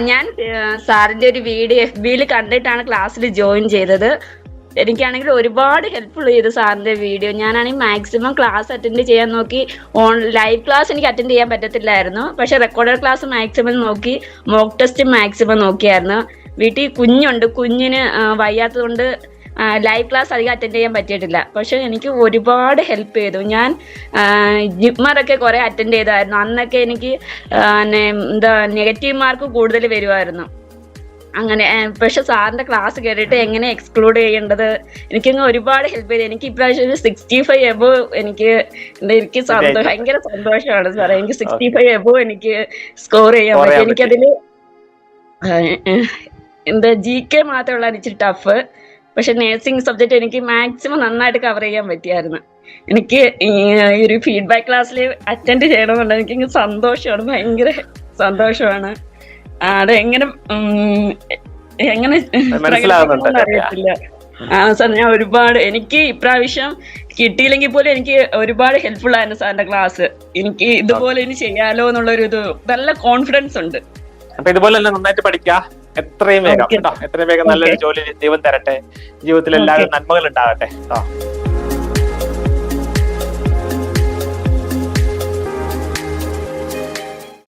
ഞാൻ സാറിന്റെ ഒരു വീഡിയോ FB-ൽ കണ്ടിട്ടാണ് ക്ലാസ്സിൽ ജോയിൻ ചെയ്തത്. എനിക്കാണെങ്കിൽ ഒരുപാട് ഹെൽപ്ഫുൾ ചെയ്തു സാറിന്റെ വീഡിയോ. ഞാനാണെങ്കിൽ മാക്സിമം ക്ലാസ് അറ്റൻഡ് ചെയ്യാൻ നോക്കി. ലൈവ് ക്ലാസ് എനിക്ക് അറ്റൻഡ് ചെയ്യാൻ പറ്റത്തില്ലായിരുന്നു, പക്ഷെ റെക്കോർഡഡ് ക്ലാസ് മാക്സിമം നോക്കി, മോക്ക് ടെസ്റ്റ് മാക്സിമം നോക്കിയായിരുന്നു. വീട്ടിൽ കുഞ്ഞുണ്ട്, കുഞ്ഞിന് വയ്യാത്തത് കൊണ്ട് ലൈവ് ക്ലാസ് അധികം അറ്റൻഡ് ചെയ്യാൻ പറ്റിയിട്ടില്ല. പക്ഷെ എനിക്ക് ഒരുപാട് ഹെൽപ്പ് ചെയ്തു. ഞാൻ ജിപ്മറൊക്കെ കുറെ അറ്റൻഡ് ചെയ്തായിരുന്നു. അന്നൊക്കെ എനിക്ക് എന്താ നെഗറ്റീവ് മാർക്ക് കൂടുതൽ വരുമായിരുന്നു. അങ്ങനെ പക്ഷെ സാറിന്റെ ക്ലാസ് കേട്ടിട്ട് എങ്ങനെ എക്സ്ക്ലൂഡ് ചെയ്യേണ്ടത് എനിക്കങ്ങ് ഒരുപാട് ഹെൽപ്പ് ചെയ്തു. എനിക്ക് ഇപ്രാവശ്യം ഒരു 65 എബോ എനിക്ക് ഭയങ്കര സന്തോഷമാണ് സാറേ. എനിക്ക് 65 എബോ എനിക്ക് സ്കോർ ചെയ്യാൻ പറ്റും. എനിക്കതില് GK മാത്രമുള്ള ഇച്ചിരി ടഫ്. പക്ഷെ നേഴ്സിംഗ് സബ്ജക്ട് എനിക്ക് മാക്സിമം നന്നായിട്ട് കവർ ചെയ്യാൻ പറ്റിയായിരുന്നു. എനിക്ക് ഈ ഒരു ഫീഡ്ബാക്ക് ക്ലാസ്സിൽ അറ്റൻഡ് ചെയ്യണമെന്നുണ്ട്. എനിക്ക് സന്തോഷമാണ്, ഭയങ്കര സന്തോഷമാണ്. അത് എങ്ങനെ അറിയത്തില്ല. സാർ ഞാൻ ഒരുപാട്, എനിക്ക് ഇപ്രാവശ്യം കിട്ടിയില്ലെങ്കിൽ പോലും എനിക്ക് ഒരുപാട് ഹെൽപ്ഫുൾ ആയിരുന്നു സാറിന്റെ ക്ലാസ്. എനിക്ക് ഇതുപോലെ ഇനി ചെയ്യാലോ എന്നുള്ളൊരു നല്ല കോൺഫിഡൻസ് ഉണ്ട്. അപ്പൊ ഇതുപോലെ നന്നായിട്ട് പഠിക്കുക. എത്രയും വേഗം നല്ലൊരു ജോലി ദൈവം തരട്ടെ. ജീവിതത്തിൽ എല്ലാവരും നന്മകൾ ഉണ്ടാകട്ടെ.